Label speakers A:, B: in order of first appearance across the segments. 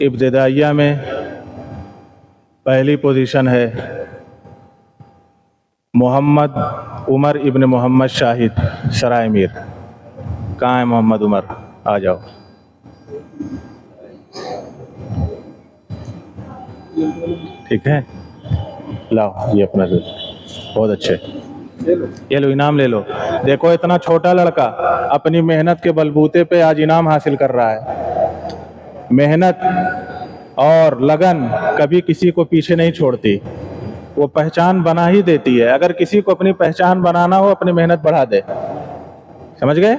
A: इब्तिदाइया में पहली पोजीशन है मोहम्मद उमर इब्न मोहम्मद शाहिद सराय मीर। कहाँ है मोहम्मद उमर? आ जाओ। ठीक है, लाओ ये अपना दे। बहुत अच्छे, ये लो इनाम ले लो। देखो इतना छोटा लड़का अपनी मेहनत के बलबूते पे आज इनाम हासिल कर रहा है। मेहनत और लगन कभी किसी को पीछे नहीं छोड़ती, वो पहचान बना ही देती है। अगर किसी को अपनी पहचान बनाना हो, अपनी मेहनत बढ़ा दे। समझ गए?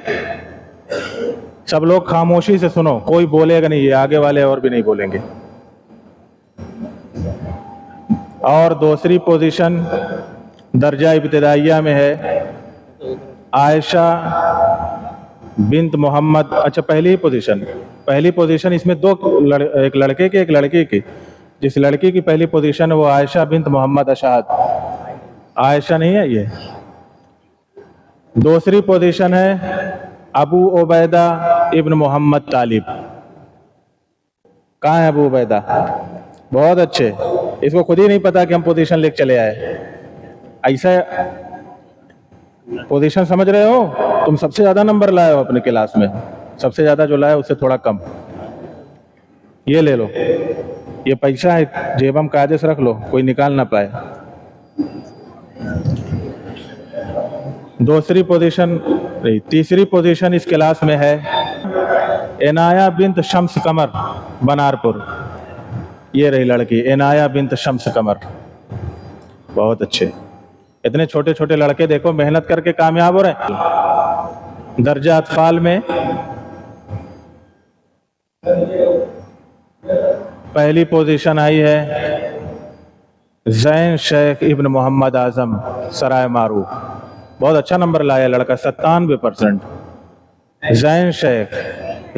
A: सब लोग खामोशी से सुनो, कोई बोलेगा नहीं, ये आगे वाले और भी नहीं बोलेंगे। और दूसरी पोजीशन दर्जा इब्तिदाइया में है आयशा बिन्त मोहम्मद। अच्छा, पहली पोजीशन इसमें दो एक लड़के की एक लड़की की। जिस लड़की की पहली पोजीशन है वो आयशा बिन्त मोहम्मद अशहद। आयशा नहीं है ये। दूसरी पोजीशन है अबू उबैदा इब्न मोहम्मद तालिब। कहाँ है अबू उबैदा? बहुत अच्छे, इसको खुद ही नहीं पता कि हम पोजीशन लेके चले आए। ऐसा पोजीशन समझ रहे हो? तुम सबसे ज्यादा नंबर लाए हो अपने क्लास में, सबसे ज्यादा जो लाए उससे थोड़ा कम। ये ले लो, ये पैसा है, जेब में कायदे से रख लो, कोई निकाल ना पाए। दूसरी पोजीशन नहीं, तीसरी पोजीशन इस क्लास में है इनाया बिन्त शम्स कमर बनारपुर। ये रही लड़की इनाया बिन्त शम्स कमर। बहुत अच्छे, इतने छोटे छोटे लड़के देखो मेहनत करके कामयाब हो रहे हैं। दर्जा अतफाल में पहली पोजीशन आई है जैन शेख इब्न मोहम्मद आजम सराय मारूफ। बहुत अच्छा नंबर लाया लड़का, 97%। जैन शेख।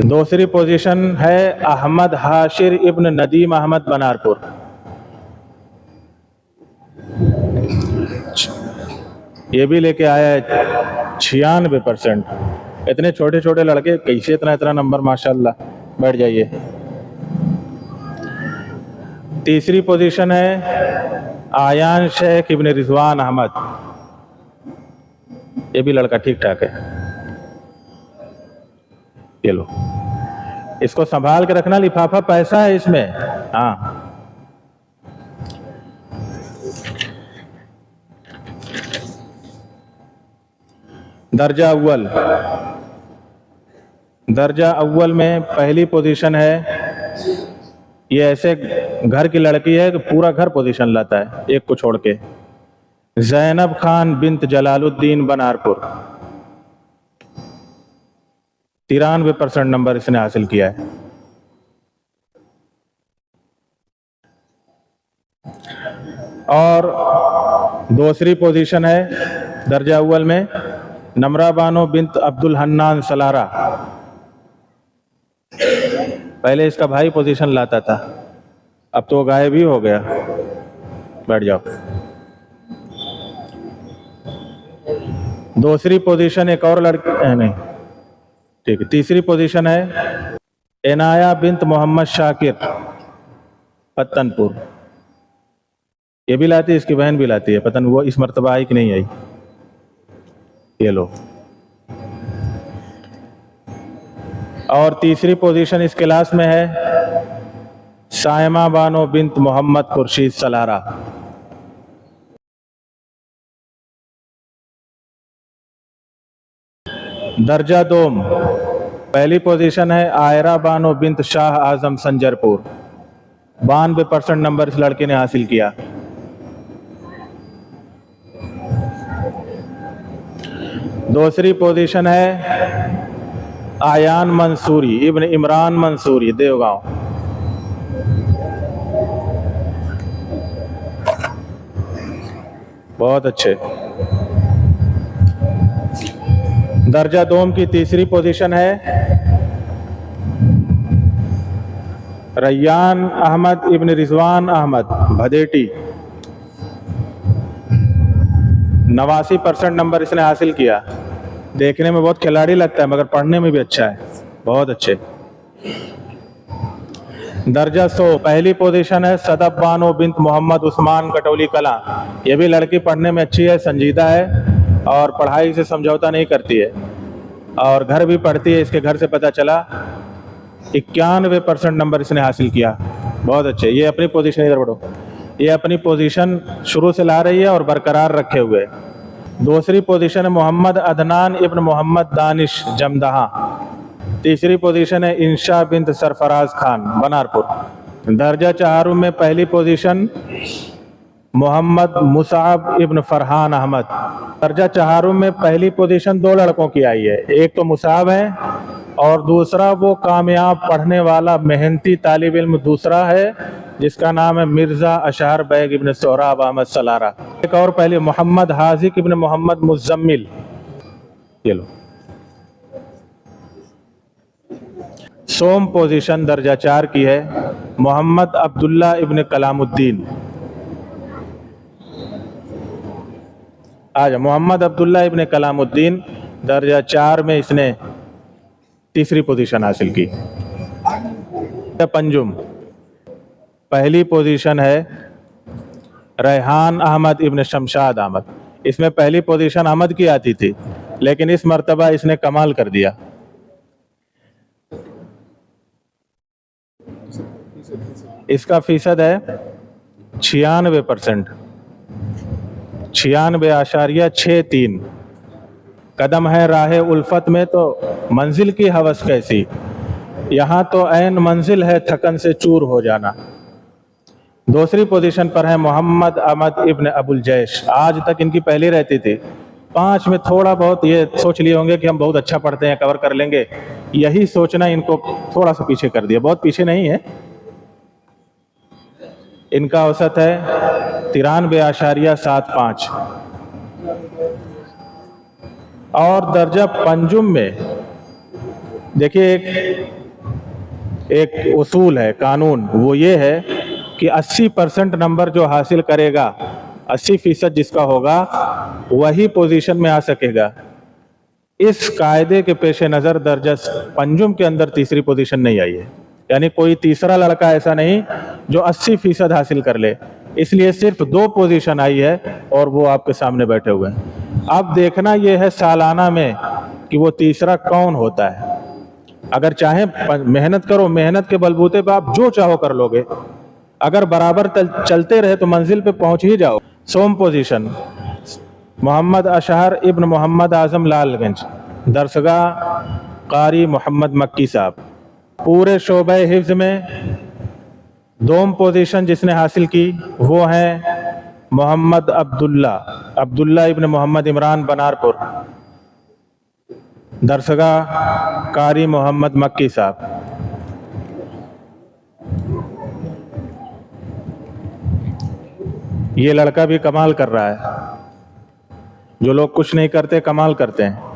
A: दूसरी पोजीशन है अहमद हाशिर इब्न नदीम अहमद बनारपुर। ये भी लेके आया है 96%। इतने छोटे छोटे लड़के कैसे इतना इतना नंबर, माशाल्लाह। बैठ जाइए। तीसरी पोजीशन है आयान शेख इब्न रिजवान अहमद। ये भी लड़का ठीक ठाक है। ये लो, इसको संभाल के रखना, लिफाफा पैसा है इसमें। हाँ, दर्जा अव्वल में पहली पोजीशन है। ये ऐसे घर की लड़की है कि पूरा घर पोजीशन लाता है एक को छोड़ के। जैनब खान बिन्त जलालुद्दीन बनारपुर। 93% नंबर इसने हासिल किया है। और दूसरी पोजीशन है दर्जा अव्वल में नमरा बानो बिन्त अब्दुल हन्नान सलारा। पहले इसका भाई पोजीशन लाता था, अब तो गायब ही हो गया। बैठ जाओ। दूसरी पोजीशन एक और लड़की नहीं, ठीक है। तीसरी पोजीशन है इनाया बिन्त मोहम्मद शाकिर पत्तनपुर। ये भी लाती है, इसकी बहन भी लाती है, पता नहीं वो इस मर्तबा आई कि नहीं आई। ये लो। और तीसरी पोजीशन इस क्लास में है सायमा बानो बिन्त मोहम्मद खुर्शीद सलारा। दर्जा दोम पहली पोजीशन है आयरा बानो बिन्त शाह आजम संजरपुर। 92% नंबर इस लड़के ने हासिल किया। दूसरी पोजीशन है आयान मंसूरी इब्न इमरान मंसूरी देवगांव। बहुत अच्छे। दर्जा दोम की तीसरी पोजीशन है रैयान अहमद इब्न रिजवान अहमद भदेटी। 89% नंबर इसने हासिल किया। देखने में बहुत खिलाड़ी लगता है मगर पढ़ने में भी अच्छा है। बहुत अच्छे। दर्जा 100 पहली पोजीशन है सदब बानो बिन्त मोहम्मद उस्मान कटौली कला। ये भी लड़की पढ़ने में अच्छी है, संजीदा है और पढ़ाई से समझौता नहीं करती है और घर भी पढ़ती है। इसके घर से पता चला 91% नंबर इसने हासिल किया, बहुत अच्छे। ये अपनी पोजीशन, इधर बढ़ो, ये अपनी पोजीशन शुरू से ला रही है और बरकरार रखे हुए। दूसरी पोजीशन है मोहम्मद अदनान इब्न मोहम्मद दानिश जमदहा। तीसरी पोजीशन है इंशा बिन्त सरफराज खान बनारपुर। दर्जा 4 में पहली पोजीशन मोहम्मद मुसाब इब्न फरहान अहमद। दर्जा 4 में पहली पोजीशन 2 लड़कों की आई है, एक तो मुसाब है और दूसरा वो कामयाब पढ़ने वाला मेहनती तालिब इल्म दूसरा है जिसका नाम है मिर्ज़ा अशहर बैग इब्न सोहराब अहमद सलारा। एक और पहले मोहम्मद हाजिक इब्न मोहम्मद मुज़म्मिल। ये लो। सोम पोजीशन दर्जा 4 की है मोहम्मद अब्दुल्ला इब्न कलामुद्दीन। आज मोहम्मद अब्दुल्ला इब्न कलामुद्दीन दर्जा 4 में इसने तीसरी पोजीशन हासिल की। पंजुम पहली पोजीशन है रेहान अहमद इब्न शमशाद अहमद। इसमें पहली पोजीशन अहमद की आती थी लेकिन इस मर्तबा इसने कमाल कर दिया। इसका फीसद है 96%, 96.63। कदम है राह उल्फत में तो मंजिल की हवस कैसी, यहाँ तो ऐन मंजिल है थकन से चूर हो जाना। दूसरी पोजीशन पर है मोहम्मद अहमद इब्न अबुल जैश। आज तक इनकी पहली रहती थी। 5 में थोड़ा बहुत ये सोच लिए होंगे कि हम बहुत अच्छा पढ़ते हैं, कवर कर लेंगे, यही सोचना इनको थोड़ा सा पीछे कर दिया। बहुत पीछे नहीं है, इनका औसत है 93.75। और दर्जा पंजुम में देखिए एक उसूल है, कानून, वो ये है कि 80% नंबर जो हासिल करेगा, 80% जिसका होगा वही पोजीशन में आ सकेगा। इस कायदे के पेश नज़र दर्जा पंजुम के अंदर तीसरी पोजीशन नहीं आई है, यानी कोई तीसरा लड़का ऐसा नहीं जो 80% हासिल कर ले, इसलिए सिर्फ 2 पोजीशन आई है और वो आपके सामने बैठे हुए हैं। अब देखना ये है सालाना में कि वो तीसरा कौन होता है। अगर चाहे मेहनत करो, मेहनत के बलबूते पे आप जो चाहो कर लोगे। अगर बराबर चलते रहे तो मंजिल पे पहुंच ही जाओ। सोम पोजीशन मोहम्मद अशहर इब्न मोहम्मद आजम लालगंज, दरसगाह कारी मोहम्मद मक्की साहब। पूरे शोबे हिफ्ज में दोम पोजीशन जिसने हासिल की वो है मोहम्मद अब्दुल्ला इब्न मोहम्मद इमरान बनारपुर, दरसगाह कारी मोहम्मद मक्की साहब। ये लड़का भी कमाल कर रहा है, जो लोग कुछ नहीं करते कमाल करते हैं।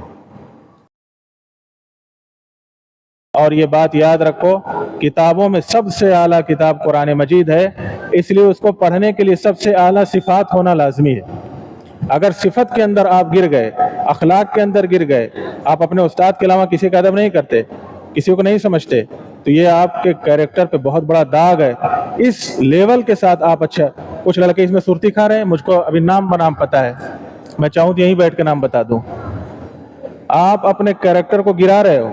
A: और ये बात याद रखो, किताबों में सबसे आला किताब कुरान मजीद है, इसलिए उसको पढ़ने के लिए सबसे आला सिफात होना लाजमी है। अगर सिफत के अंदर आप गिर गए, अखलाक के अंदर गिर गए, आप अपने उस्ताद के अलावा किसी का अदब नहीं करते, किसी को नहीं समझते, तो ये आपके कैरेक्टर पे बहुत बड़ा दाग है। इस लेवल के साथ आप, अच्छा कुछ लड़के इसमें सुर्ती खा रहे हैं, मुझको अभी नाम बनाम पता है, मैं चाहूँ तो यहीं बैठ के नाम बता दूं। आप अपने कैरेक्टर को गिरा रहे हो।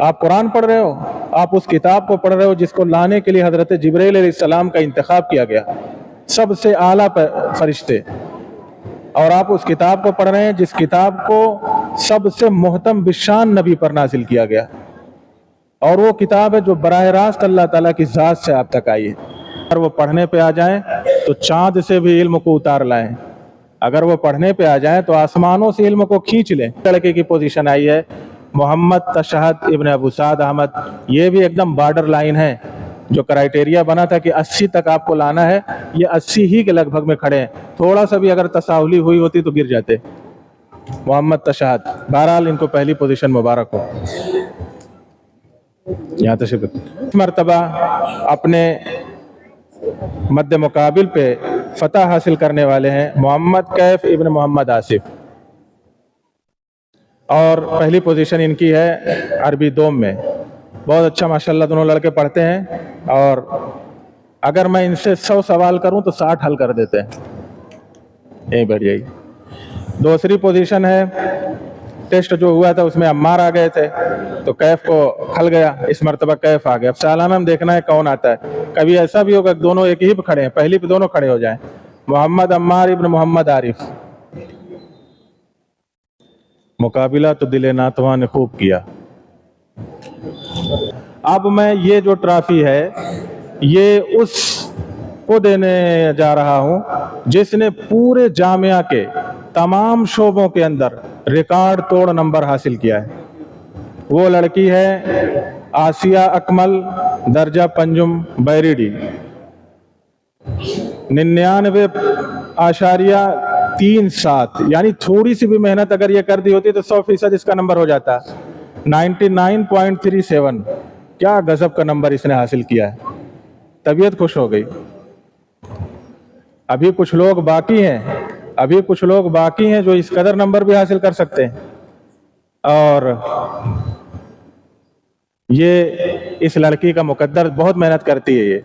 A: आप कुरान पढ़ रहे हो, आप उस किताब को पढ़ रहे हो जिसको लाने के लिए हजरत जिब्रील अलैहिस्सलाम का इंतखाब किया गया, सबसे आला फरिश्ते, और आप उस किताब को पढ़ रहे हैं जिस किताब को सबसे मोहतम बिशान नबी पर नाजिल किया गया, और वो किताब है जो बराह रास्त अल्लाह ताला की ज़ात से आप तक आई है। अगर वो पढ़ने पे आ जाएं तो चाँद से भी इल्म को उतार लाएं, अगर वो पढ़ने पे आ जाएं तो आसमानों से इल्म को खींच लें। लड़के की पोजीशन आई है मोहम्मद तशहद इब्न अबू साद अहमद। ये भी एकदम बॉर्डर लाइन है, जो क्राइटेरिया बना था कि 80 तक आपको लाना है, ये 80 ही के लगभग में खड़े हैं। थोड़ा सा भी अगर तसाहुली हुई होती तो गिर जाते। मोहम्मद तशहद, बहरहाल इनको पहली पोजीशन मुबारक हो। यहाँ तशरीफ मरतबा अपने मद्दे मुकाबिल पे फतह हासिल करने वाले हैं मोहम्मद कैफ इब्न मोहम्मद आसिफ, और पहली पोजीशन इनकी है अरबी दोम में। बहुत अच्छा माशाल्लाह दोनों लड़के पढ़ते हैं, और अगर मैं इनसे 100 सवाल करूं तो 60 हल कर देते हैं। यही बैठ जाइए। दूसरी पोजीशन है, टेस्ट जो हुआ था उसमें अम्मार आ गए थे, तो कैफ को खल गया, इस मरतबा कैफ आ गया। अब सालाना में देखना है कौन आता है। कभी ऐसा भी होगा दोनों एक ही पे खड़े हैं, पहली पे दोनों खड़े हो जाएं, मोहम्मद अम्मार इब्न मोहम्मद आरिफ। मुकाबिला तो दिले नातवा ने खूब किया। अब मैं ये जो ट्रॉफी है ये उस को देने जा रहा हूं जिसने पूरे जामिया के तमाम शोबों के अंदर रिकॉर्ड तोड़ नंबर हासिल किया है। वो लड़की है आसिया अकमल, दर्जा पंजुम बैरिडी, 99.37, यानी थोड़ी सी भी मेहनत अगर ये कर दी होती तो 100% इसका नंबर हो जाता। 99.37, क्या गजब का नंबर इसने हासिल किया है। तबीयत खुश हो गई। अभी कुछ लोग बाकी हैं जो इस कदर नंबर भी हासिल कर सकते हैं, और ये इस लड़की का मुकद्दर बहुत मेहनत करती है ये।